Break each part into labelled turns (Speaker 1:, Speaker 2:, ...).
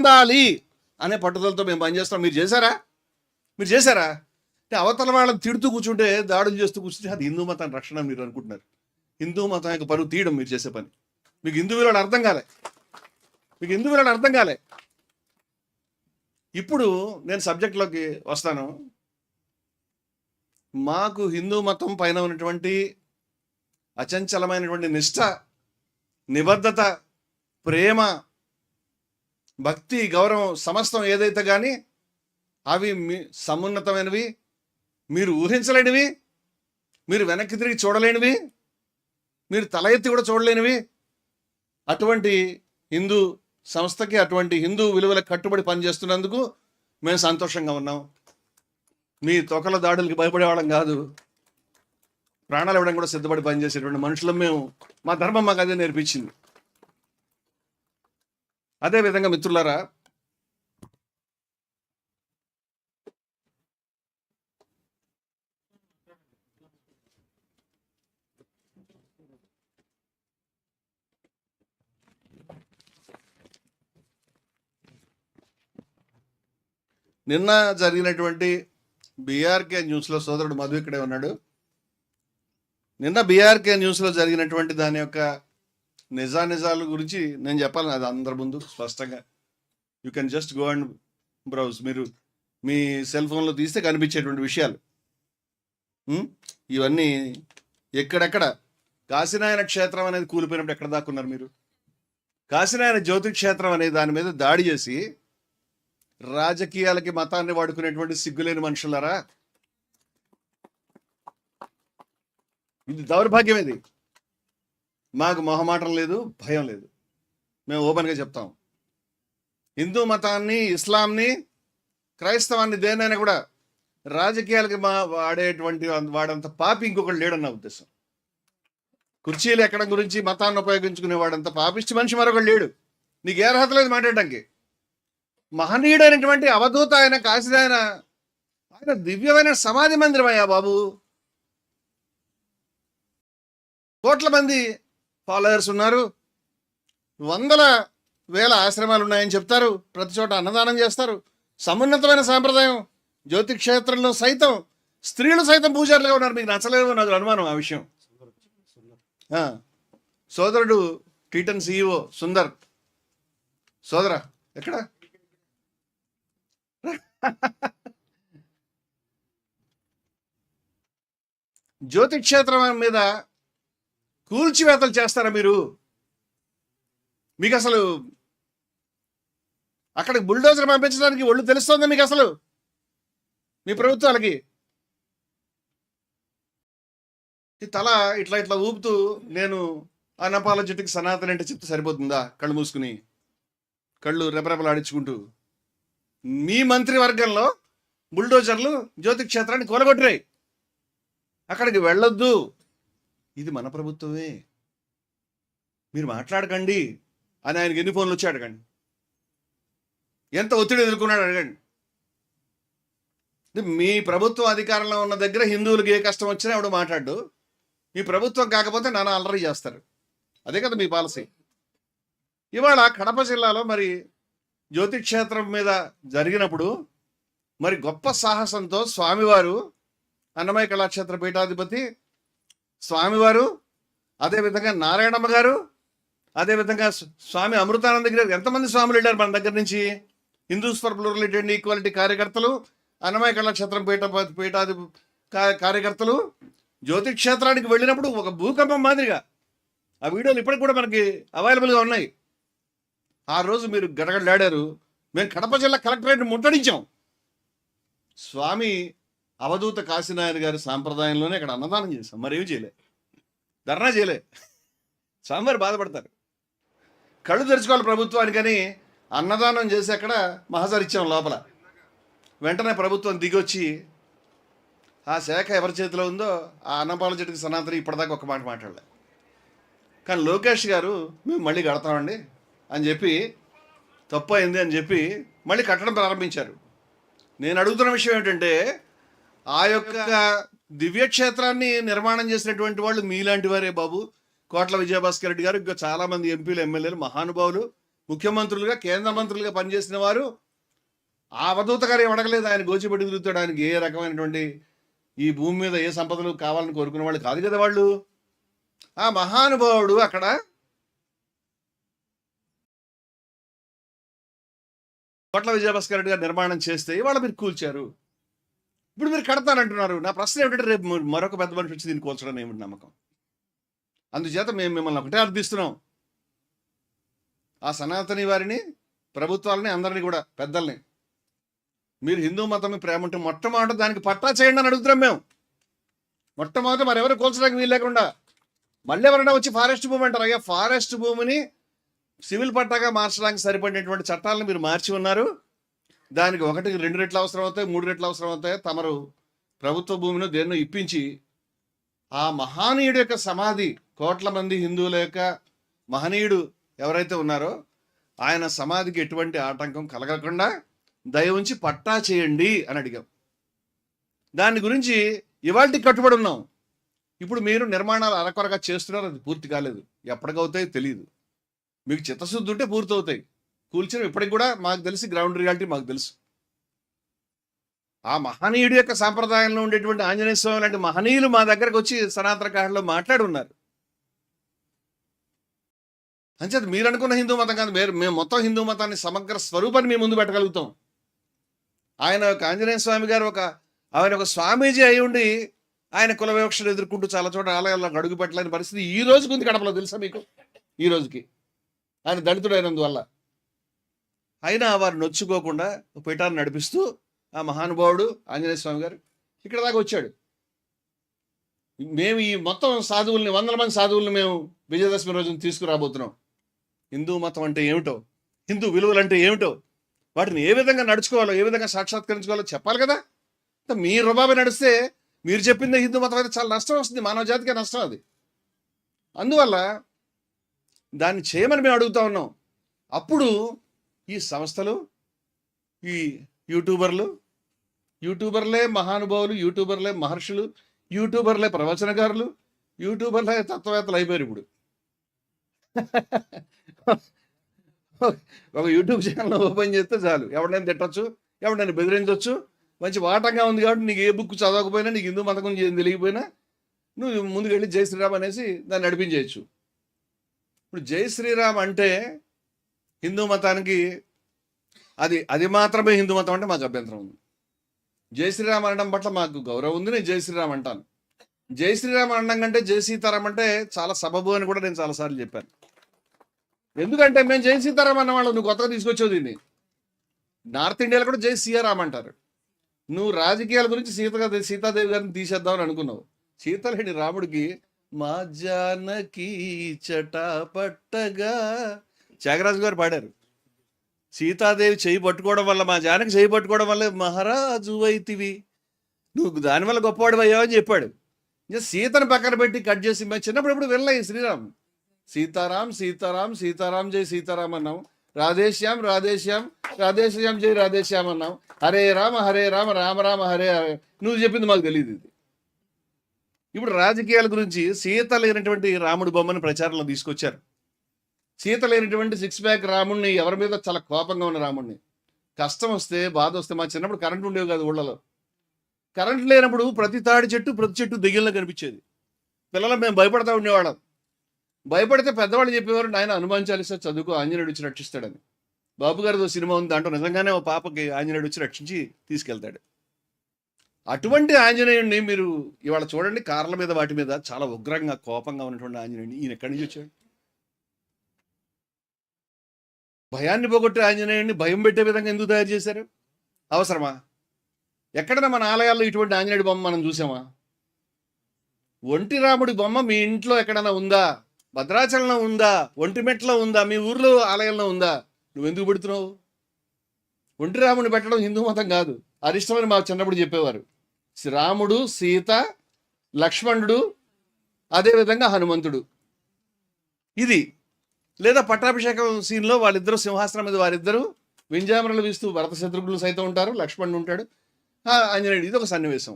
Speaker 1: పొందాలి అనే పట్టుదలతో మేము పనిచేస్తాం. మీరు చేశారా అంటే అవతల వాళ్ళని తిడుతూ కూర్చుంటే, దాడులు చేస్తూ కూర్చుంటే అది హిందూ మతాన్ని రక్షణ మీరు అనుకుంటున్నారు. హిందూ మతం యొక్క పరువు తీయడం మీరు చేసే పని. మీకు హిందూ విలువలు అర్థం కాలే. ఇప్పుడు నేను సబ్జెక్ట్లోకి వస్తాను. మాకు హిందూ మతం పైన ఉన్నటువంటి అచంచలమైనటువంటి నిష్ఠ, నిబద్ధత, ప్రేమ, భక్తి, గౌరవం సమస్తం ఏదైతే కానీ అవి సమున్నతమైనవి, మీరు ఊహించలేనివి, మీరు వెనక్కి తిరిగి చూడలేనివి, మీరు తల ఎత్తి కూడా చూడలేనివి. అటువంటి హిందూ సంస్థకి, అటువంటి హిందూ విలువలకు కట్టుబడి పనిచేస్తున్నందుకు మేము సంతోషంగా ఉన్నాం. మీ తొకల దాడులకి భయపడేవాళ్ళం కాదు. ప్రాణాలు ఇవ్వడం కూడా సిద్ధపడి పనిచేసేటువంటి మనుషులం మేము. మా ధర్మం మాకు అదే నేర్పించింది. అదేవిధంగా మిత్రులారా, నిన్న జరిగినటువంటి బీఆర్కే న్యూస్లో, సోదరుడు మధు ఇక్కడే ఉన్నాడు, నిన్న బీఆర్కే న్యూస్లో జరిగినటువంటి దాని యొక్క నిజాల గురించి నేను చెప్పాలని, అది అందరి ముందు స్పష్టంగా you can just go and browse. మీరు మీ సెల్ ఫోన్లో తీస్తే కనిపించేటువంటి విషయాలు ఇవన్నీ. ఎక్కడెక్కడ కాశీనాయన క్షేత్రం అనేది కూలిపోయినప్పుడు ఎక్కడ దాక్కున్నారు మీరు? కాశీనాయన జ్యోతి క్షేత్రం అనే దాని మీద దాడి చేసి రాజకీయాలకి మతాన్ని వాడుకునేటువంటి సిగ్గులేని మనుషులారా, ఇది దౌర్భాగ్యం. ఇది మాకు మొహమాటం లేదు, భయం లేదు. మేము ఓపెన్గా చెప్తాం. హిందూ మతాన్ని, ఇస్లాంని, క్రైస్తవాన్ని, దేనైనా కూడా రాజకీయాలకి వాడంత పాపి ఇంకొకటి లేడన్న ఉద్దేశం. కుర్చీలు ఎక్కడం గురించి మతాన్ని ఉపయోగించుకునేవాడంత పాపిష్టి మనిషి మరొకటి లేడు. నీకు ఏ అర్హత లేదు మాట్లాడడానికి. మహనీయుడైనటువంటి అవధూత ఆయన కాశీనాయన, ఆయన దివ్యమైన సమాధి మందిరం అయ్యా బాబు. కోట్ల మంది ఫాలోయర్స్ ఉన్నారు, వందల వేల ఆశ్రమాలు ఉన్నాయని చెప్తారు, ప్రతి చోట అన్నదానం చేస్తారు. సమున్నతమైన సాంప్రదాయం. జ్యోతి క్షేత్రంలో సైతం స్త్రీలు సైతం పూజారులుగా ఉన్నారు. మీకు నచ్చలేదో నాకు అనుమానం ఆ విషయం. సోదరుడు టీటన్ CEO సుందర్, సోదరా ఎక్కడ? జ్యోతి క్షేత్రం మీద కూల్చివేతలు చేస్తారా మీరు? మీకు అసలు అక్కడికి బుల్డోజర్ పంపించడానికి ఒళ్ళు తెలుస్తుందా మీకు? అసలు మీ ప్రభుత్వాలకి ఈ తల ఇట్లా ఊపుతూ నేను అన్అపాలజెటిక్ సనాతన అంటే చెప్తే సరిపోతుందా? కళ్ళు మూసుకుని, కళ్ళు రెపరెపలాడించుకుంటూ. మీ మంత్రివర్గంలో బుల్డోజర్లు జ్యోతి క్షేత్రాన్ని కూలగొట్టాయి. అక్కడికి వెళ్ళొద్దు. ఇది మన ప్రభుత్వమే, మీరు మాట్లాడకండి అని ఆయనకి ఎన్ని ఫోన్లు వచ్చి అడగండి. ఎంత ఒత్తిడి ఎదుర్కొన్నాడు అడగండి. మీ ప్రభుత్వం అధికారంలో ఉన్న దగ్గర హిందువులకు ఏ కష్టం వచ్చినా ఎవడు మాట్లాడు. మీ ప్రభుత్వం కాకపోతే నాన్న అల్లరి చేస్తారు. అదే కదా మీ పాలసీ. ఇవాళ కడప జిల్లాలో మరి జ్యోతి క్షేత్రం మీద జరిగినప్పుడు మరి గొప్ప సాహసంతో స్వామివారు, అన్నమయ్య కళాక్షేత్ర పీఠాధిపతి స్వామివారు, అదేవిధంగా నారాయణమ్మ గారు, అదేవిధంగా స్వామి అమృతానంద గారు, ఎంతమంది స్వాములు వెళ్ళారు మన దగ్గర నుంచి? Hindus for plurality and equality కార్యకర్తలు, అన్నమయ్య కళాక్షేత్రం పీఠాధి కార్యకర్తలు జ్యోతి క్షేత్రానికి వెళ్ళినప్పుడు ఒక భూకంపం మాదిరిగా ఆ వీడియోలు ఇప్పటికి కూడా మనకి అవైలబుల్గా ఉన్నాయి. ఆ రోజు మీరు గడగడలాడారు. మేము కడప జిల్లా కలెక్టరేట్ ముట్టడించాం. స్వామి అవధూత కాశీనాయన గారి సాంప్రదాయంలోనే అక్కడ అన్నదానం చేశాం. మరేం చేయలే, ధర్నా చేయలే. స్వామివారు బాధపడతారు. కళ్ళు తెరుచుకోవాలి ప్రభుత్వానికని అన్నదానం చేసి అక్కడ మహజర్ ఇచ్చాం లోపల. వెంటనే ప్రభుత్వం దిగొచ్చి ఆ శాఖ ఎవరి చేతిలో ఉందో ఆ అన్అపాలజెటిక్ సనాతన ఇప్పటిదాకా ఒక మాట మాట్లాడలే. కానీ లోకేష్ గారు మేము మళ్ళీ కడతామండి అని చెప్పి, తప్పు అయింది అని చెప్పి మళ్ళీ కట్టడం ప్రారంభించారు. నేను అడుగుతున్న విషయం ఏంటంటే, ఆ యొక్క దివ్యక్షేత్రాన్ని నిర్మాణం చేసినటువంటి వాళ్ళు మీలాంటి వారే బాబు. కోట్ల విజయభాస్కర్ రెడ్డి గారు, ఇంకా చాలామంది ఎంపీలు, ఎమ్మెల్యేలు, మహానుభావులు, ముఖ్యమంత్రులుగా కేంద్ర మంత్రులుగా పనిచేసిన వారు ఆ అవధూత గారు ఏం అడగలేదు. ఆయన గోచిపెట్టి తిరుగుతాడు. ఆయనకి ఏ రకమైనటువంటి ఈ భూమి మీద ఏ సంపదలు కావాలని కోరుకునే వాళ్ళు కాదు కదా వాళ్ళు. ఆ మహానుభావుడు అక్కడ కోట్ల విజయభాస్కర్ రెడ్డి గారు నిర్మాణం చేస్తే ఇవాళ మీరు కూల్చారు. ఇప్పుడు మీరు కడతానంటున్నారు. నా ప్రశ్న ఏమిటంటే రేపు మరొక పెద్ద మనిషి వచ్చి దీన్ని కూల్చడం ఏమిటి నమ్మకం? అందుచేత మేము మిమ్మల్ని ఒకటే అర్థిస్తున్నాం. ఆ సనాతని వారిని, ప్రభుత్వాలని, అందరినీ కూడా పెద్దల్ని, మీరు హిందూ మతం ప్రేమ ఉంటే మొట్టమొదటి దానికి పట్టా చేయండి అని అడుగుతున్నాం మేము. మొట్టమొదటి మరెవరు కూల్చడానికి వీలు లేకుండా. మళ్ళీ ఎవరైనా వచ్చి ఫారెస్ట్ భూమి అంటారు. అయ్యా, ఫారెస్ట్ భూమిని సివిల్ పట్టాగా మార్చడానికి సరిపడినటువంటి చట్టాలను మీరు మార్చి ఉన్నారు. దానికి 1, 2 రెట్లు అవసరం అవుతాయి, 3 రెట్లు అవసరం అవుతాయి. తమరు ప్రభుత్వ భూమిని దేన్నో ఇప్పించి ఆ మహనీయుడి యొక్క సమాధి, కోట్ల మంది హిందువుల యొక్క మహనీయుడు ఎవరైతే ఉన్నారో ఆయన సమాధికి ఎటువంటి ఆటంకం కలగకుండా దయ ఉంచి పట్టా చేయండి అని అడిగాం. దాని గురించి ఇవాళకి కట్టుబడి ఉన్నాం. ఇప్పుడు మీరు నిర్మాణాలు అరకొరగా చేస్తున్నారు. అది పూర్తి కాలేదు. ఎప్పటికవుతాయో తెలియదు. మీకు చిత్తశుద్ధి ఉంటే పూర్తవుతాయి. కూల్చడం ఇప్పటికి కూడా మాకు తెలిసి గ్రౌండ్ రియాలిటీ మాకు తెలుసు. ఆ మహనీయుడి యొక్క సాంప్రదాయంలో ఉండేటువంటి ఆంజనేయ స్వామి లాంటి మహనీయులు మా దగ్గరకు వచ్చి సనాతన కాలంలో మాట్లాడి ఉన్నారు. అంచేత మీరు అనుకున్న హిందూ మతం కాదు. మేము మొత్తం హిందూ మతాన్ని సమగ్ర స్వరూపాన్ని మీ ముందు పెట్టగలుగుతాం. ఆయన ఒక ఆంజనేయ స్వామి గారు ఆయన ఒక స్వామీజీ అయి ఉండి ఆయన కుల వివక్షలు ఎదుర్కొంటూ చాలా చోట ఆలయాల్లో అడుగు పెట్టలేని పరిస్థితి ఈ రోజుకి ఉంది కడపలో. తెలుసా మీకు? ఈ రోజుకి ఆయన దళితుడు అయినందువల్ల అయినా వారు నొచ్చుకోకుండా పీఠాన్ని నడిపిస్తూ ఆ మహానుభావుడు ఆంజనేయ స్వామి గారు ఇక్కడ దాకా వచ్చాడు. మేము ఈ మొత్తం సాధువుల్ని, 100 మంది సాధువుల్ని మేము విజయదశమి రోజున తీసుకురాబోతున్నాం. హిందూ మతం అంటే ఏమిటో, హిందూ విలువలు అంటే ఏమిటో, వాటిని ఏ విధంగా నడుచుకోవాలో, ఏ విధంగా సాక్షాత్కరించుకోవాలో చెప్పాలి కదా. మీ రుబాబు నడిస్తే మీరు చెప్పిందే హిందూ మతం అయితే చాలా నష్టం వస్తుంది. మానవ జాతికే నష్టం అది. అందువల్ల దాన్ని చేయమని మేము అడుగుతా ఉన్నాం. అప్పుడు ఈ సంస్థలు, ఈ యూట్యూబర్లే మహానుభావులు, యూట్యూబర్లే మహర్షులు, యూట్యూబర్లే ప్రవచనకారులు, యూట్యూబర్లే తత్వవేత్తలు అయిపోయారు. ఇప్పుడు ఒక యూట్యూబ్ ఛానల్ ఓపెన్ చేస్తే చాలు, ఎవరినైనా తిట్టచ్చు, ఎవరినైనా బెదిరించవచ్చు. మంచి వాటంగా ఉంది కాబట్టి నీకు ఏ బుక్ చదవకపోయినా, నీకు హిందూ మతం గురించి ఏం తెలియకపోయినా నువ్వు ముందుకు వెళ్ళి జై శ్రీరామ్ అనేసి దాన్ని నడిపించేయచ్చు. ఇప్పుడు జై శ్రీరామ్ అంటే హిందూ మతానికి అది మాత్రమే హిందూ మతం అంటే మాకు అభ్యంతరం ఉంది. జై శ్రీరామ్ అనడం పట్ల మాకు గౌరవం ఉంది. నేను జై శ్రీరామ్ అంటాను. జై శ్రీరామ్ అనడం కంటే జై సీతారాం అంటే చాలా సబబు అని కూడా నేను చాలాసార్లు చెప్పాను. ఎందుకంటే మేము జై సీతారాం అన్నవాళ్ళు, నువ్వు కొత్తగా తీసుకొచ్చావు దీన్ని. నార్త్ ఇండియాలో కూడా జై సీతారాం అంటారు. నువ్వు రాజకీయాల గురించి సీతాదేవి గారిని తీసేద్దామని అనుకున్నావు. సీతలేని రాముడికి మా జానకి చటాపట్టగా త్యాగరాజు గారు పాడారు. సీతాదేవి చేయి పట్టుకోవడం వల్ల, మా జానకి చేయి పట్టుకోవడం వల్ల మహారాజు అయితివి, నువ్వు దానివల్ల గొప్పవాడు అయ్యావు అని చెప్పాడు. ఇంకా సీతను పక్కన పెట్టి కట్ చేసి మేము చిన్నప్పుడు ఎప్పుడు వెళ్ళాయి శ్రీరామ్ సీతారాం సీతారాం సీతారాం జై సీతారాం అన్నాం. రాధేశ్యాం రాధేశ్యాం రాధేశ్యాం జై రాధేశ్యాం అన్నాం. హరే రామ రామ రామ హరే హరే. నువ్వు చెప్పింది మాకు తెలియదు. ఇది ఇప్పుడు రాజకీయాల గురించి సీత లేనటువంటి రాముడి బొమ్మని ప్రచారంలో తీసుకొచ్చారు. సీత లేనటువంటి 6 ప్యాక్ రాముడిని, ఎవరి మీద చాలా కోపంగా ఉన్న రాముడిని, కష్టం వస్తే బాధ వస్తే, మా చిన్నప్పుడు కరెంట్ ఉండేవి కాదు ఊళ్ళలో. కరెంట్ లేనప్పుడు ప్రతి తాడి చెట్టు ప్రతి చెట్టు దెయ్యంలో కనిపించేది. పిల్లలు మేము భయపడతా ఉండేవాళ్ళం. భయపడితే పెద్దవాళ్ళు చెప్పేవారు, నాయన హనుమాన్ చాలీసా చదువుకో, ఆంజనేయుడు వచ్చి రక్షిస్తాడని. బాబు గారితో సినిమా ఉంది, దాంట్లో నిజంగానే ఓ పాపకి ఆంజనేయుడు వచ్చి రక్షించి తీసుకెళ్తాడు. అటువంటి ఆంజనేయుడిని మీరు ఇవాళ చూడండి. కార్ల మీద వాటి మీద చాలా ఉగ్రంగా కోపంగా ఉన్నటువంటి ఆంజనేయుడిని ఈయన ఎక్కడి నుంచి వచ్చాడు? భయాన్ని పోగొట్టే ఆంజనేయుడిని భయం పెట్టే విధంగా ఎందుకు తయారు చేశారు? అవసరమా? ఎక్కడైనా మన ఆలయాల్లో ఇటువంటి ఆంజనేయుడి బొమ్మ మనం చూసామా? ఒంటి రాముడి బొమ్మ మీ ఇంట్లో ఎక్కడైనా ఉందా? భద్రాచలంలో ఉందా? ఒంటిమెట్లో ఉందా? మీ ఊర్లో ఆలయంలో ఉందా? నువ్వెందుకు పెడుతున్నావు? ఒంటి రాముడిని పెట్టడం హిందూ మతం కాదు. అరిష్టమని మా చిన్నప్పుడు చెప్పేవారు. రాముడు, సీత, లక్ష్మణుడు, అదేవిధంగా హనుమంతుడు. ఇది లేదా పట్టాభిషేకం సీన్లో వాళ్ళిద్దరూ సింహాసనం మీద వారిద్దరూ వింజామరలు వీస్తూ భరత శత్రుఘ్నులు సైతం ఉంటారు, లక్ష్మణుడు ఉంటాడు, ఆంజనేయుడు. ఇది ఒక సన్నివేశం.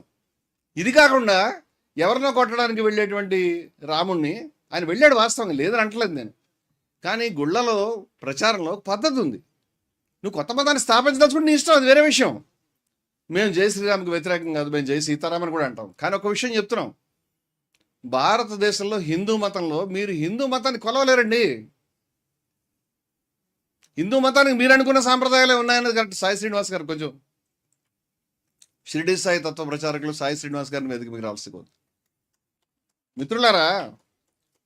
Speaker 1: ఇది కాకుండా ఎవరినో కొట్టడానికి వెళ్ళేటువంటి రాముణ్ణి ఆయన వెళ్ళాడు, వాస్తవంగా లేదని అంటలేదు నేను. కానీ గుళ్ళలో ప్రచారంలో పద్ధతి ఉంది. నువ్వు కొత్త మతాన్ని స్థాపించదలుచుకుంటే నీ ఇష్టం, అది వేరే విషయం. మేము జై శ్రీరామ్కి వ్యతిరేకం కాదు, మేము జై సీతారామని కూడా అంటాం. కానీ ఒక విషయం చెప్తున్నాం, భారతదేశంలో హిందూ మతంలో మీరు హిందూ మతాన్ని కొలవలేరండి. హిందూ మతానికి మీరు అనుకున్న సాంప్రదాయాలే ఉన్నాయన్నది కరెక్ట్. సాయి శ్రీనివాస్ గారు కొంచెం షిరిడి సాయి తత్వ ప్రచారకులు సాయి శ్రీనివాస్ గారిని మీదకి మీకు రావాల్సి పోదు. మిత్రులారా,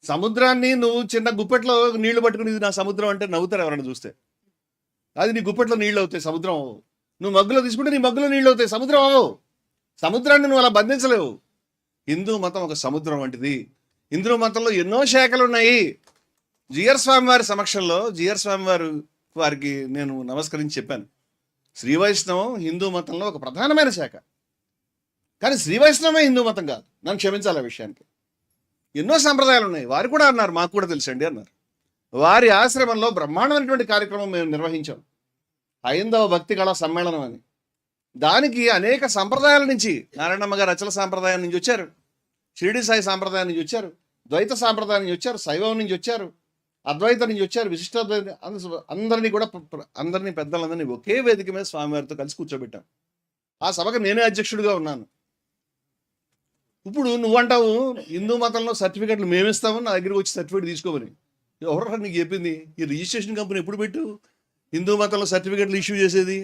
Speaker 1: సముద్రాన్ని నువ్వు చిన్న గుప్పెట్లో నీళ్లు పట్టుకుని ఇది నా సముద్రం అంటే నవ్వుతారు ఎవరైనా చూస్తే. అది నీ గుప్పెట్లో నీళ్ళు అవుతాయి, సముద్రం అవ్వవు. నువ్వు మగ్గులో తీసుకుంటే నీ మగ్గులో నీళ్ళు అవుతాయి, సముద్రం అవ్వవు. సముద్రాన్ని నువ్వు అలా బంధించలేవు. హిందూ మతం ఒక సముద్రం వంటిది. హిందూ మతంలో ఎన్నో శాఖలు ఉన్నాయి. జిఆర్ స్వామి వారి సమక్షంలో జిఆర్ స్వామి వారికి నేను నమస్కరించి చెప్పాను, శ్రీ వైష్ణవం హిందూ మతంలో ఒక ప్రధానమైన శాఖ. కానీ శ్రీ వైష్ణవమే హిందూ మతం కాదు, నన్ను క్షమించాలి ఆ విషయానికి. ఎన్నో సంప్రదాయాలు ఉన్నాయి. వారు కూడా అన్నారు, మాకు కూడా తెలుసండి అన్నారు. వారి ఆశ్రమంలో బ్రహ్మాండమైనటువంటి కార్యక్రమం మేము నిర్వహించాం, హైందవ భక్తి కళా సమ్మేళనం అని. దానికి అనేక సంప్రదాయాల నుంచి, నారాయణమ్మ గారు అచల సాంప్రదాయం నుంచి వచ్చారు, షిరిడి సాయి సాంప్రదాయం నుంచి వచ్చారు, ద్వైత సాంప్రదాయం నుంచి వచ్చారు, శైవం నుంచి వచ్చారు, అద్వైతం నుంచి వచ్చారు, విశిష్టాద్వైత, అందరినీ కూడా అందరినీ పెద్దలందరినీ ఒకే వేదిక మీద స్వామివారితో కలిసి కూర్చోబెట్టాం. ఆ సభకు నేనే అధ్యక్షుడిగా ఉన్నాను. ఇప్పుడు నువ్వంటావు హిందూ మతంలో సర్టిఫికెట్లు మేమిస్తాము, నా దగ్గరికి వచ్చి సర్టిఫికేట్ తీసుకోమని. ఎవరు నీకు చెప్పింది? ఈ రిజిస్ట్రేషన్ కంపెనీ ఎప్పుడు పెట్టు హిందూ మతంలో సర్టిఫికెట్లు ఇష్యూ చేసేది?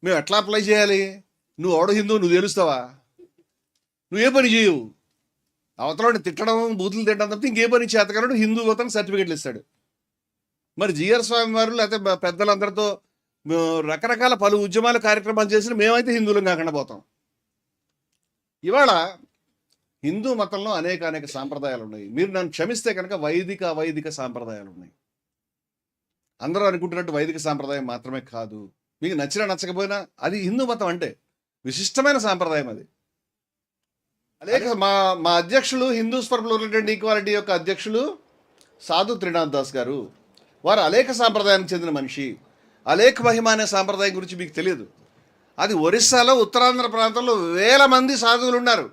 Speaker 1: మేము ఎట్లా అప్లై చేయాలి? నువ్వు ఎవడో హిందూ నువ్వు తెలుస్తావా? నువ్వే పని చేయవు, అవతలని తిట్టడం, బూతులు తిట్టడం తప్పితే ఇంకే పని చేతకన్నాడు. హిందూ మతం సర్టిఫికెట్లు ఇస్తాడు. మరి జిఆర్ స్వామి వారు లేకపోతే పెద్దలందరితో రకరకాల పలు ఉద్యమాలు కార్యక్రమాలు చేసిన మేమైతే హిందువులం కాకుండా పోతాం. ఇవాళ హిందూ మతంలో అనేక సాంప్రదాయాలు ఉన్నాయి. మీరు నన్ను క్షమిస్తే కనుక వైదిక సాంప్రదాయాలు ఉన్నాయి. అందరూ అనుకుంటున్నట్టు వైదిక సాంప్రదాయం మాత్రమే కాదు. మీకు నచ్చినా నచ్చకపోయినా అది హిందూ మతం అంటే విశిష్టమైన సాంప్రదాయం అది. అలాగే మా అధ్యక్షులు హిందూస్ ఫర్ ప్లూరలిటీ ఈక్వాలిటీ యొక్క అధ్యక్షులు సాధు త్రినాథ్ దాస్ గారు, వారు అలేఖ సాంప్రదాయానికి చెందిన మనిషి. అలేఖ మహిమ అనే సాంప్రదాయం గురించి మీకు తెలియదు. అది ఒరిస్సాలో ఉత్తరాంధ్ర ప్రాంతంలో వేల మంది సాధువులు ఉన్నారు.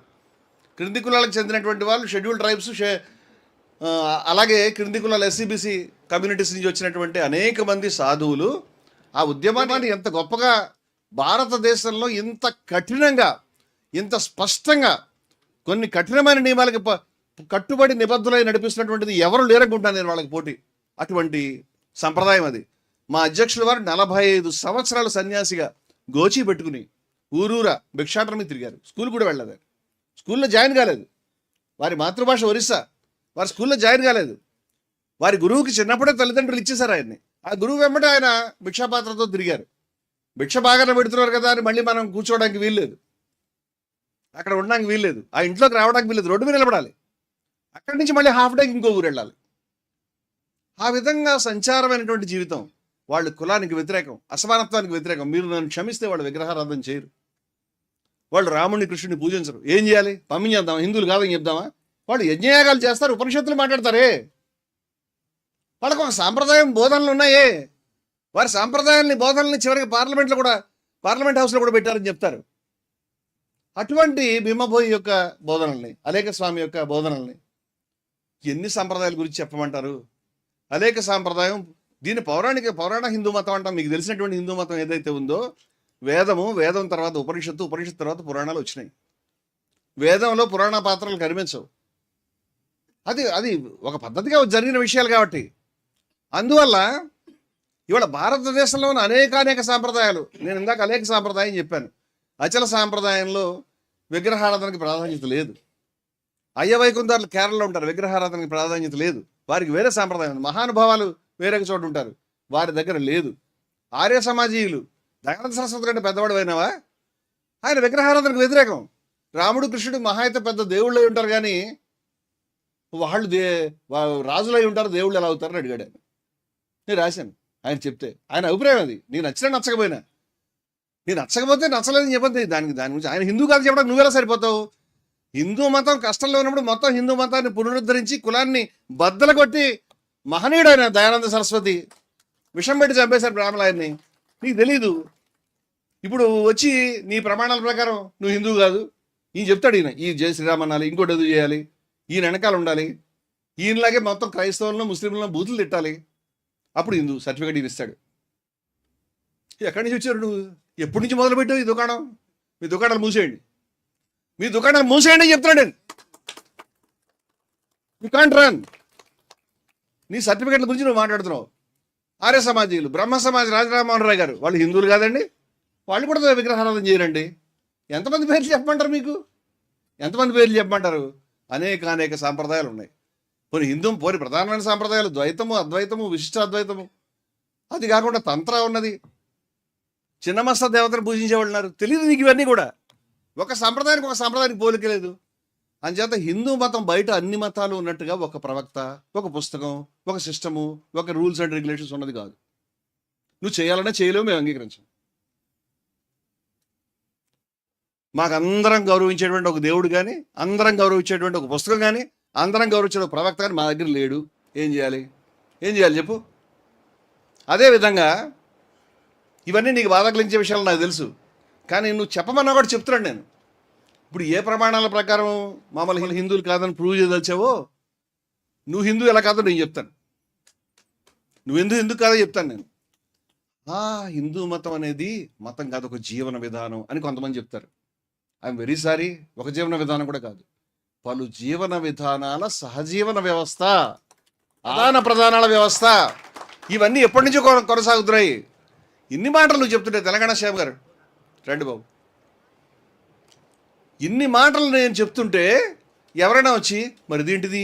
Speaker 1: క్రింది కులాలకు చెందినటువంటి వాళ్ళు, షెడ్యూల్ ట్రైబ్స్, అలాగే క్రింది కులాల ఎస్సీబీసీ కమ్యూనిటీస్ నుంచి వచ్చినటువంటి అనేక మంది సాధువులు ఆ ఉద్యమాన్ని ఎంత గొప్పగా భారతదేశంలో ఇంత కఠినంగా, ఇంత స్పష్టంగా కొన్ని కఠినమైన నియమాలకి కట్టుబడి నిబద్ధులై నడిపిస్తున్నటువంటిది ఎవరు లేరనుకుంటాను నేను వాళ్ళకి పోటీ. అటువంటి సంప్రదాయం అది. మా అధ్యక్షుల వారు 45 సంవత్సరాలు సన్యాసిగా గోచి పెట్టుకుని ఊరూరా భిక్షాటనమి తిరిగారు. స్కూల్ కూడా వెళ్ళలేదు, స్కూల్లో జాయిన్ కాలేదు. వారి మాతృభాష ఒరిస్సా, వారి స్కూల్లో జాయిన్ కాలేదు. వారి గురువుకి చిన్నప్పుడే తల్లిదండ్రులు ఇచ్చేశారు ఆయన్ని. ఆ గురువు వెంబడి ఆయన భిక్షాపాత్రతో తిరిగారు. భిక్ష బాగానే పెడుతున్నారు కదా అని మళ్ళీ మనం కూర్చోవడానికి వీల్లేదు, అక్కడ ఉండడానికి వీల్లేదు, ఆ ఇంట్లోకి రావడానికి వీల్లేదు, రోడ్డు మీద నిలబడాలి. అక్కడి నుంచి మళ్ళీ హాఫ్ డేకి ఇంకో ఊరు వెళ్ళాలి. ఆ విధంగా సంచారమైనటువంటి జీవితం. వాళ్ళు కులానికి వ్యతిరేకం, అసమానత్వానికి వ్యతిరేకం. మీరు నన్ను క్షమిస్తే వాళ్ళు విగ్రహారాధన చేయరు, వాళ్ళు రాముడిని కృష్ణుడిని పూజించరు. ఏం చేయాలి? పంపించేద్దామా? హిందువులు కాదని చెప్దామా? వాళ్ళు యజ్ఞయాగాలు చేస్తారు, ఉపనిషత్తులు మాట్లాడతారే. వాళ్ళకు ఒక సాంప్రదాయం, బోధనలు ఉన్నాయే. వారి సాంప్రదాయాన్ని, బోధనల్ని చివరికి పార్లమెంట్ హౌస్లో కూడా పెట్టారని చెప్తారు. అటువంటి భీమభోయి యొక్క బోధనల్ని, అలేఖ స్వామి యొక్క బోధనల్ని ఎన్ని సంప్రదాయాల గురించి చెప్పమంటారు? అలేఖ సాంప్రదాయం, దీని పౌరాణ హిందూ మతం అంటాం. మీకు తెలిసినటువంటి హిందూ మతం ఏదైతే ఉందో, వేదం తర్వాత ఉపనిషత్తు తర్వాత పురాణాలు వచ్చినాయి. వేదంలో పురాణ పాత్రలు కనిపించవు. అది ఒక పద్ధతిగా జరిగిన విషయాలు కాబట్టి. అందువల్ల ఇవాళ భారతదేశంలో ఉన్న అనేక సాంప్రదాయాలు, నేను ఇందాక అలేఖ సాంప్రదాయం చెప్పాను. అచల సాంప్రదాయంలో విగ్రహారాధనకి ప్రాధాన్యత లేదు. అయ్యవైకుంఠాలు కేరళలో ఉంటారు, విగ్రహారాధనకి ప్రాధాన్యత లేదు. వారికి వేరే సాంప్రదాయం. మహానుభావాలు వేరే చోట ఉంటారు, వారి దగ్గర లేదు. ఆర్య సమాజీయులు, దయానంద సరస్వతి కంటే పెద్దవాడు అయినావా? ఆయన విగ్రహారాధనకు వ్యతిరేకం. రాముడు కృష్ణుడు మహా అయితే పెద్ద దేవుళ్ళు అయి ఉంటారు, కానీ వాళ్ళు రాజులై ఉంటారు, దేవుళ్ళు ఎలా అవుతారని అడిగాడు ఆయన. నేను రాశాను, ఆయన చెప్తే ఆయన అభిప్రాయం అది. నేను నచ్చినా నచ్చకపోయినా, నేను నచ్చకపోతే నచ్చలేదని చెప్పండి. దాని గురించి ఆయన హిందూ కాదు చెప్పడానికి నువ్వెలా సరిపోతావు? హిందూ మతం కష్టంలో ఉన్నప్పుడు మొత్తం హిందూ మతాన్ని పునరుద్ధరించి కులాన్ని బద్దలు కొట్టి మహనీయుడు ఆయన దయానంద సరస్వతి విషం పెట్టి చంపేశారు బ్రాహ్మణాయన్ని. నీకు తెలీదు. ఇప్పుడు వచ్చి నీ ప్రమాణాల ప్రకారం నువ్వు హిందూ కాదు, ఈయన చెప్తాడు. ఈ జై శ్రీరామ్ అనాలి, ఇంకోటి ఎదురు చేయాలి, ఈయన వెనకాల ఉండాలి, ఈయనలాగే మొత్తం క్రైస్తవులను ముస్లింలను బూతులు తిట్టాలి, అప్పుడు హిందూ సర్టిఫికేట్ ఇస్తాడు. ఎక్కడి నుంచి వచ్చారు నువ్వు, ఎప్పటి నుంచి మొదలుపెట్టావు ఈ దుకాణం, మీ దుకాణాలు మూసేయండి, మీ దుకాణాలు మూసేయండి అని చెప్తున్నాడు నేను. You can't run. నీ సర్టిఫికేట్ల గురించి నువ్వు మాట్లాడుతున్నావు. ఆర్య సమాజీయులు, బ్రహ్మ సమాజ్, రాజరామోహన్ రాయ్ గారు, వాళ్ళు హిందువులు కాదండి, వాళ్ళు కూడా విగ్రహారాధన చేయరండి. ఎంతమంది పేర్లు చెప్పమంటారు మీకు, ఎంతమంది పేర్లు చెప్పమంటారు? అనేక సాంప్రదాయాలు ఉన్నాయి. పోని ప్రధానమైన సాంప్రదాయాలు ద్వైతము, అద్వైతము, విశిష్ట అద్వైతము, అది కాకుండా తంత్ర ఉన్నది, చిన్నమస్త దేవతను పూజించేవాళ్ళు ఉన్నారు. తెలియదు నీకు ఇవన్నీ కూడా. ఒక సాంప్రదాయానికి పోలికలేదు. అంచేత హిందూ మతం బయట అన్ని మతాలు ఉన్నట్టుగా ఒక ప్రవక్త, ఒక పుస్తకం, ఒక సిస్టము, ఒక రూల్స్ అండ్ రెగ్యులేషన్స్ ఉన్నది కాదు. నువ్వు చేయాలనే చేయలేవు, మేము అంగీకరించాం. మాకు అందరం గౌరవించేటువంటి ఒక దేవుడు కానీ, అందరం గౌరవించేటువంటి ఒక పుస్తకం కానీ, అందరం గౌరవించే ఒక ప్రవక్త కానీ మా దగ్గర లేడు. ఏం చేయాలి చెప్పు. అదేవిధంగా ఇవన్నీ నీకు బాధ కలిగించే విషయాలు నాకు తెలుసు, కానీ నువ్వు చెప్పమన్నా కూడా చెప్తున్నాను నేను. ఇప్పుడు ఏ ప్రమాణాల ప్రకారం మామూలు హిందువులు కాదని ప్రూవ్ చేయదలిచావో, నువ్వు హిందూ ఎలా కాదో నేను చెప్తాను. నువ్వు కాదో చెప్తాను నేను. హిందూ మతం అనేది మతం కాదు, ఒక జీవన విధానం అని కొంతమంది చెప్తారు. ఐఎమ్ వెరీ సారీ, ఒక జీవన విధానం కూడా కాదు, పలు జీవన విధానాల సహజీవన వ్యవస్థ, ఆదాన ప్రధానాల వ్యవస్థ, ఇవన్నీ ఎప్పటి నుంచో కొనసాగుతున్నాయి. ఇన్ని మాటలు నువ్వు చెప్తుంటే, తెలంగాణ శ్యామ్ గారు రండి బాబు, ఇన్ని మాటలు నేను చెప్తుంటే ఎవరైనా వచ్చి మరి ఇదేంటిది,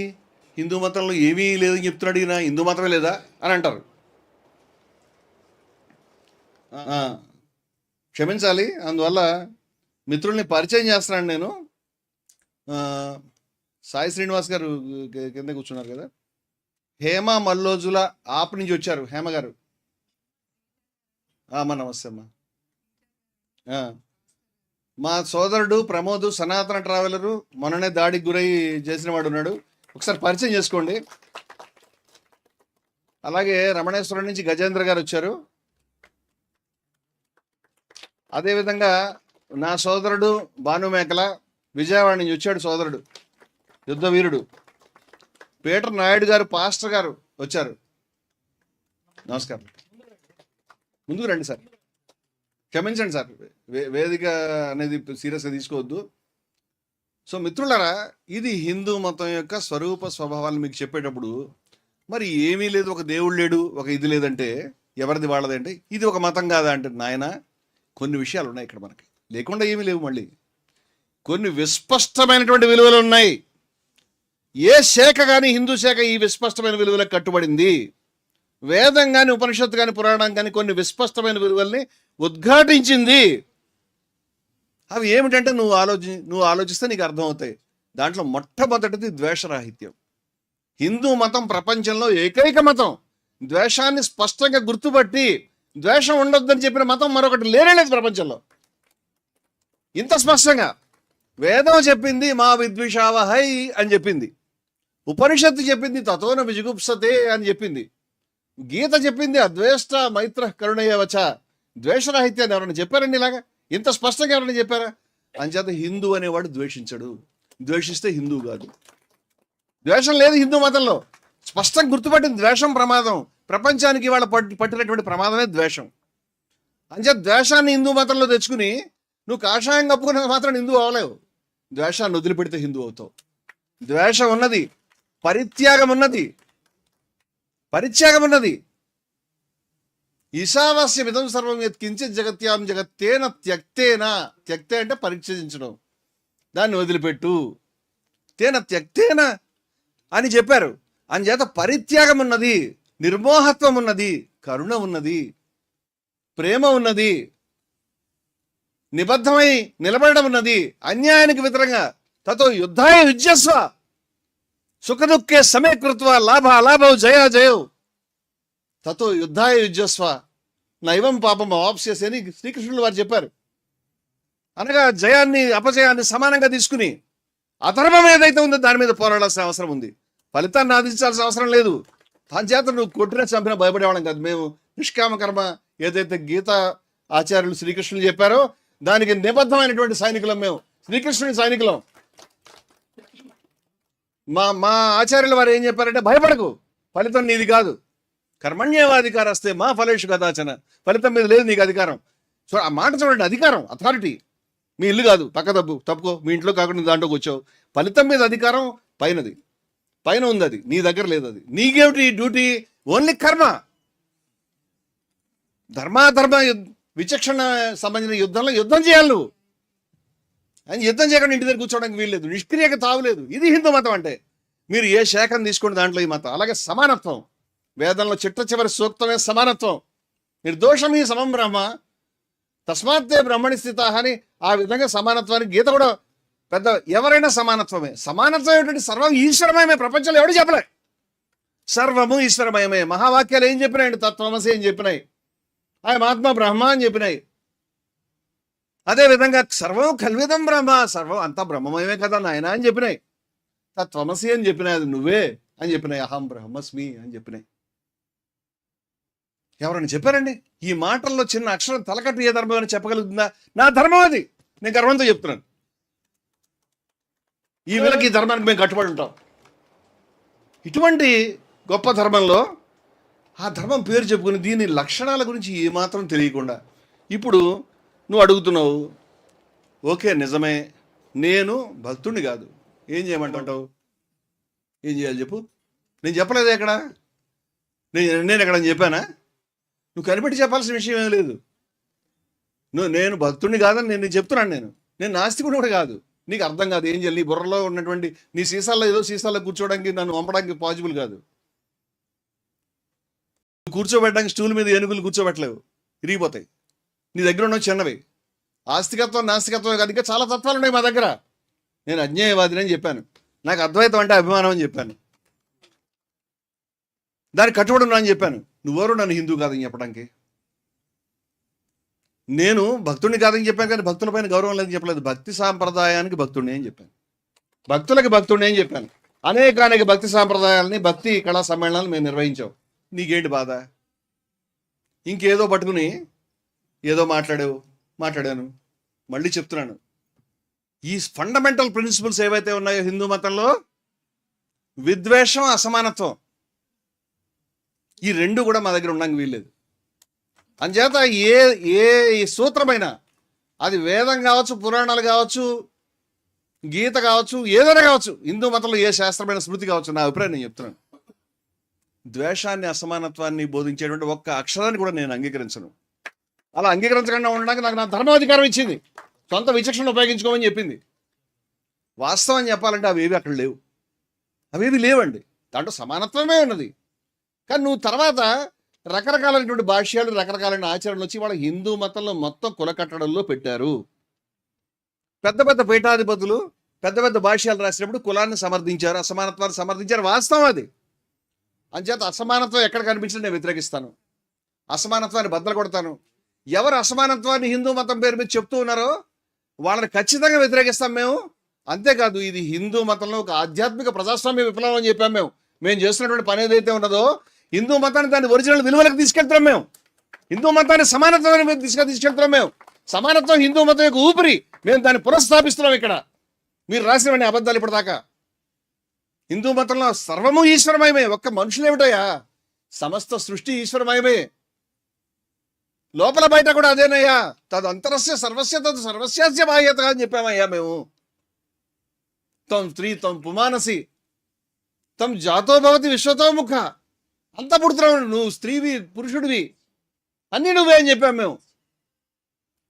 Speaker 1: హిందూ మతంలో ఏమీ లేదని చెప్తున్నాడు ఈయన, హిందూ మతమే లేదా అని అంటారు. క్షమించాలి, అందువల్ల మిత్రుల్ని పరిచయం చేస్తున్నాను నేను. సాయి శ్రీనివాస్ గారు కింద కూర్చున్నారు కదా, హేమ మల్లోజుల ఆప్ నుంచి వచ్చారు. హేమ గారు, అమ్మా నమస్తే అమ్మా. మా సోదరుడు ప్రమోద్ సనాతన ట్రావెలరు, మొన్ననే దాడికి గురై చేసిన వాడు ఉన్నాడు, ఒకసారి పరిచయం చేసుకోండి. అలాగే రమణేశ్వరం నుంచి గజేంద్ర గారు వచ్చారు. అదేవిధంగా నా సోదరుడు భానుమేకల విజయవాడ నుంచి వచ్చాడు, సోదరుడు యుద్ధ వీరుడు. పీటర్ నాయుడు గారు పాస్టర్ గారు వచ్చారు. నమస్కారం, ముందుకు రండి సార్. క్షమించండి సార్, వేదిక అనేది సీరియస్గా తీసుకోవద్దు. సో మిత్రులారా, ఇది హిందూ మతం యొక్క స్వరూప స్వభావాలు మీకు చెప్పేటప్పుడు మరి ఏమీ లేదు, ఒక దేవుడు లేడు, ఒక ఇది లేదంటే ఎవరిది వాళ్ళదంటే ఇది ఒక మతం కాదా అంటే, నాయన కొన్ని విషయాలు ఉన్నాయి ఇక్కడ మనకి, లేకుండా ఏమీ లేవు. మళ్ళీ కొన్ని విస్పష్టమైనటువంటి విలువలు ఉన్నాయి. ఏ శాఖ కానీ హిందూ శాఖ ఈ విస్పష్టమైన విలువలకు కట్టుబడింది. వేదం కానీ, ఉపనిషత్తు కానీ, పురాణం కానీ కొన్ని విస్పష్టమైన విలువల్ని ఉద్ఘాటించింది. అవి ఏమిటంటే నువ్వు ఆలోచిస్తే నీకు అర్థమవుతాయి. దాంట్లో మొట్టమొదటిది ద్వేషరాహిత్యం. హిందూ మతం ప్రపంచంలో ఏకైక మతం ద్వేషాన్ని స్పష్టంగా గుర్తుపట్టి ద్వేషం ఉండొద్దని చెప్పిన మతం మరొకటి లేనేలేదు ప్రపంచంలో. ఇంత స్పష్టంగా వేదం చెప్పింది మా విద్విషావహై అని చెప్పింది, ఉపనిషత్తు చెప్పింది తతోన విజుగుప్సతే అని చెప్పింది, గీత చెప్పింది అద్వేష్ట మైత్ర కరుణయ్యవచ. ద్వేషరాహిత్యాన్ని ఎవరైనా చెప్పారండి ఇలాగా? ఇంత స్పష్టంగా ఎవరైనా చెప్పారా? అంచేత హిందూ అనేవాడు ద్వేషించడు, ద్వేషిస్తే హిందూ కాదు. ద్వేషం లేదు హిందూ మతంలో, స్పష్టంగా గుర్తుపట్టింది. ద్వేషం ప్రమాదం, ప్రపంచానికి ఇవాళ పట్టినటువంటి ప్రమాదమే ద్వేషం. అంచేత ద్వేషాన్ని హిందూ మతంలో తెచ్చుకుని నువ్వు కాషాయం కప్పుకునే మాత్రం హిందూ అవ్వలేవు. ద్వేషాన్ని వదిలిపెడితే హిందూ అవుతావు. ద్వేషం ఉన్నది, పరిత్యాగం ఉన్నది, ఈశావాస్య విధం సర్వం కించిత్ జగత్యాం జగత్తేన త్యక్తేన. త్యక్తే అంటే పరిత్యజించడం, దాన్ని వదిలిపెట్టు. తేన త్యక్తేన అని చెప్పారు. అంచేత పరిత్యాగం ఉన్నది, నిర్మోహత్వం ఉన్నది, కరుణ ఉన్నది, ప్రేమ ఉన్నది, నిబద్ధమై నిలబడడం ఉన్నది, అన్యాయానికి వ్యతిరేకంగా. తతో యుద్ధాయ యుజ్యస్వ సుఖదుఃఖే సమీకృత్వ లాభాలాభౌ జయజయౌ తతో యుద్ధాయ యుజ్యస్వ నైవం పాపం అవాప్స్యసి అని శ్రీకృష్ణులు వారు చెప్పారు. అనగా జయాన్ని అపజయాన్ని సమానంగా తీసుకుని అధర్మం ఏదైతే ఉందో దాని మీద పోరాడాల్సిన అవసరం ఉంది, ఫలితాన్ని ఆదించాల్సిన అవసరం లేదు. అంచేత నువ్వు కొట్టిన చంపిన భయపడేవాళ్ళం కాదు. మేము నిష్కామ కర్మ ఏదైతే గీత ఆచార్యులు శ్రీకృష్ణులు చెప్పారో దానికి నిబద్ధమైనటువంటి సైనికులం. మేము శ్రీకృష్ణుని సైనికులం. మా ఆచార్యుల వారు ఏం చెప్పారంటే, భయపడకు, ఫలితం నీది కాదు, కర్మణ్యేవాధికారస్తే మా ఫలేషు కదాచన. ఫలితం మీద లేదు నీకు అధికారం. సో ఆ మాట చూడండి, అధికారం, అథారిటీ. మీ ఇల్లు కాదు, తప్పుకో, మీ ఇంట్లో కాకుండా దాంట్లోకి వచ్చావు. ఫలితం మీద అధికారం పైనది, పైన ఉంది, అది నీ దగ్గర లేదు. అది నీకేమిటి డ్యూటీ? ఓన్లీ కర్మ. ధర్మాధర్మ విచక్షణ సంబంధించిన యుద్ధం చేయాలి నువ్వు. అని యుద్ధం చేయకుండా ఇంటి దగ్గర కూర్చోవడానికి వీల్లేదు, నిష్క్రియక తావులేదు. ఇది హిందూ మతం అంటే. మీరు ఏ శాఖను తీసుకోండి దాంట్లో ఈ మతం. అలాగే సమానత్వం, వేదంలో చిట్ట సూక్తమే సమానత్వం. నిర్దోషమీ సమం బ్రహ్మ తస్మాత్తే బ్రహ్మణి స్థిత అని ఆ విధంగా సమానత్వానికి గీత కూడా పెద్ద. ఎవరైనా సమానత్వమే. సమానత్వం ఏంటంటే సర్వం ఈశ్వరమయమే. ప్రపంచంలో ఎవడు చెప్పలే, సర్వము ఈశ్వరమయమే. మహావాక్యాలు ఏం చెప్పినాయండి? తత్వమసి ఏం చెప్పినాయి, ఆయన మహాత్మ బ్రహ్మ అని చెప్పినాయి. అదేవిధంగా సర్వం కల్విదం బ్రహ్మ, సర్వం అంతా బ్రహ్మమయమే కదా నాయన అని చెప్పినాయి. తత్వమసి అని చెప్పినాయి, అది నువ్వే అని చెప్పినాయి. అహం బ్రహ్మస్మి అని చెప్పినాయి. ఎవరైనా చెప్పారండి? ఈ మాటల్లో చిన్న అక్షరం తలకట్టు ఏ ధర్మం అని చెప్పగలుగుతుందా? నా ధర్మం అది, నేను గర్వంతో చెప్తున్నాను. ఈ వేళకి ఈ ధర్మానికి మేము కట్టుబడి ఉంటాం. ఇటువంటి గొప్ప ధర్మంలో ఆ ధర్మం పేరు చెప్పుకుని దీని లక్షణాల గురించి ఏమాత్రం తెలియకుండా ఇప్పుడు నువ్వు అడుగుతున్నావు. ఓకే, నిజమే, నేను భక్తుడిని కాదు, ఏం చేయమంటావు? ఏం చేయాలి చెప్పు? నేను చెప్పలేదు ఎక్కడ, నేను ఎక్కడ చెప్పానా? నువ్వు కనిపెట్టి చెప్పాల్సిన విషయం ఏం లేదు. నేను భక్తుడిని కాదని నేను చెప్తున్నాను. నేను నాస్తికుడు కూడా కాదు. నీకు అర్థం కాదు, ఏం చేయాలి? నీ బుర్రలో ఉన్నటువంటి నీ సీసాల్లో ఏదో సీసాల్లో కూర్చోవడానికి నన్ను పంపడానికి పాసిబుల్ కాదు. కూర్చోబెట్టడానికి స్టూల్ మీద ఏనుగులు కూర్చోబెట్టలేవు, ఇరిగిపోతాయి. నీ దగ్గర ఉన్న చిన్నవి. ఆస్తికత్వం నాస్తికత్వం కాదు, ఇంకా చాలా తత్వాలు ఉన్నాయి మా దగ్గర. నేను అజ్ఞేయవాదిని అని చెప్పాను. నాకు అద్వైతం అంటే అభిమానం అని చెప్పాను. దానికి కట్టుబడి ఉన్నా అని చెప్పాను. నువ్వెవరు నన్ను హిందూ కాదని చెప్పడానికి? నేను భక్తుడిని కాదని చెప్పాను, కానీ భక్తుల పైన గౌరవం లేదని చెప్పలేదు. భక్తి సాంప్రదాయానికి భక్తుడిని అని చెప్పాను, భక్తులకి భక్తుడిని అని చెప్పాను. అనేక భక్తి సాంప్రదాయాలని, భక్తి కళా సమ్మేళనాలు మేము నిర్వహించాం. నీకేంటి బాధ? ఇంకేదో పట్టుకుని ఏదో మాట్లాడాను. మళ్ళీ చెప్తున్నాను, ఈ ఫండమెంటల్ ప్రిన్సిపల్స్ ఏవైతే ఉన్నాయో హిందూ మతంలో, విద్వేషం, అసమానత్వం, ఈ రెండు కూడా మా దగ్గర ఉండడానికి వీల్లేదు. అంచేత ఏ సూత్రమైనా, అది వేదం కావచ్చు, పురాణాలు కావచ్చు, గీత కావచ్చు, ఏదైనా కావచ్చు, హిందూ మతంలో ఏ శాస్త్రమైన స్మృతి కావచ్చు, నా అభిప్రాయం నేను చెప్తున్నాను. ద్వేషాన్ని, అసమానత్వాన్ని బోధించేటువంటి ఒక్క అక్షరాన్ని కూడా నేను అంగీకరించను. అలా అంగీకరించకుండా ఉండడానికి నాకు నా ధర్మాధికారం ఇచ్చింది. సొంత విచక్షణ ఉపయోగించుకోమని చెప్పింది. వాస్తవం చెప్పాలంటే అవేవి అక్కడ లేవు, అవేవి లేవండి. దాంట్లో సమానత్వమే ఉన్నది. కానీ నువ్వు తర్వాత రకరకాలైనటువంటి భాష్యాలు, రకరకాలైన ఆచరణలు వచ్చి వాళ్ళ హిందూ మతంలో మొత్తం కుల కట్టడంలో పెట్టారు. పెద్ద పెద్ద పీఠాధిపతులు పెద్ద పెద్ద భాష్యాలు రాసినప్పుడు కులాన్ని సమర్థించారు, అసమానత్వాన్ని సమర్థించారు. వాస్తవం అది. అంచేత అసమానత్వం ఎక్కడ కనిపించినా నేను వ్యతిరేకిస్తాను, అసమానత్వాన్ని బద్దలు కొడతాను. ఎవరు అసమానత్వాన్ని హిందూ మతం పేరు మీద చెప్తూ ఉన్నారో వాళ్ళని ఖచ్చితంగా వ్యతిరేకిస్తాం మేము. అంతేకాదు, ఇది హిందూ మతంలో ఒక ఆధ్యాత్మిక ప్రజాస్వామ్య విప్లవం అని చెప్పాం. మేము చేస్తున్నటువంటి పని ఏదైతే ఉన్నదో, హిందూ మతాన్ని దాని ఒరిజినల్ విలువలకు తీసుకెళ్తున్నాం. మేము హిందూ మతాన్ని సమానత్వాన్ని తీసుకెళ్తున్నాం. మేము సమానత్వం హిందూ మతం యొక్క ఊపిరి, మేము దాన్ని పునఃస్థాపిస్తున్నాం. ఇక్కడ మీరు రాసినవన్నీ అబద్ధాలు ఇప్పటిదాకా. హిందూ మతంలో సర్వము ఈశ్వరమయమే. ఒక్క మనుషులేమిటయ్యా, సమస్త సృష్టి ఈశ్వరమయమే. లోపల బయట కూడా అదేనయ్యా. తదంతరస్య సర్వస్య తద్ సర్వస్యాస్య బాహ్యత అని చెప్పామయ్యా మేము. తం స్త్రీ తం పుమానసి తం జాతో భవతి విశ్వతో ముఖ. అంతా పుడుతున్నావు, నువ్వు స్త్రీవి, పురుషుడివి, అన్నీ నువ్వే అని చెప్పాము మేము.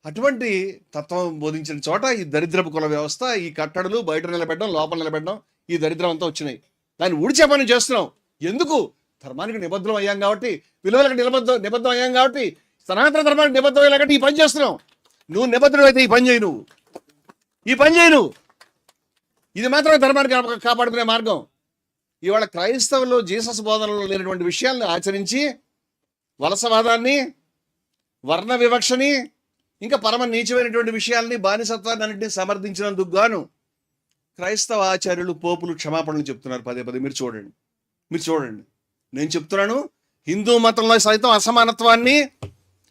Speaker 1: అటువంటి తత్వం బోధించిన చోట ఈ దరిద్రపు కుల వ్యవస్థ, ఈ కట్టడలు బయట నిలబెట్టడం, లోపల నిలబెట్టడం, ఈ దరిద్రం అంతా వచ్చినాయి. దాన్ని ఊడిచే పని చేస్తున్నాం. ఎందుకు? ధర్మానికి నిబద్ధం అయ్యాం కాబట్టి, విలువలకు నిబద్ధం అయ్యాం కాబట్టి, సనాతన ధర్మానికి నిబద్ధం అయ్యా కాబట్టి ఈ పని చేస్తున్నావు. నువ్వు నిబద్ధుడు అయితే ఈ పని చేయి, నువ్వు ఇది మాత్రమే ధర్మాన్ని కాపాడుకునే మార్గం. ఇవాళ క్రైస్తవులు జీసస్ బోధనలో లేనటువంటి విషయాలను ఆచరించి వలసవాదాన్ని, వర్ణ వివక్షని, ఇంకా పరమ నీచమైనటువంటి విషయాల్ని, బానిసత్వాన్ని అన్నింటినీ సమర్థించినందుకు గాను క్రైస్తవ ఆచార్యులు, పోపులు క్షమాపణలు చెప్తున్నారు పదే పదే. మీరు చూడండి. నేను చెప్తున్నాను, హిందూ మతంలో సైతం అసమానత్వాన్ని,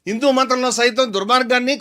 Speaker 1: హిందూ మతంలో సైతం దుర్మార్గాన్ని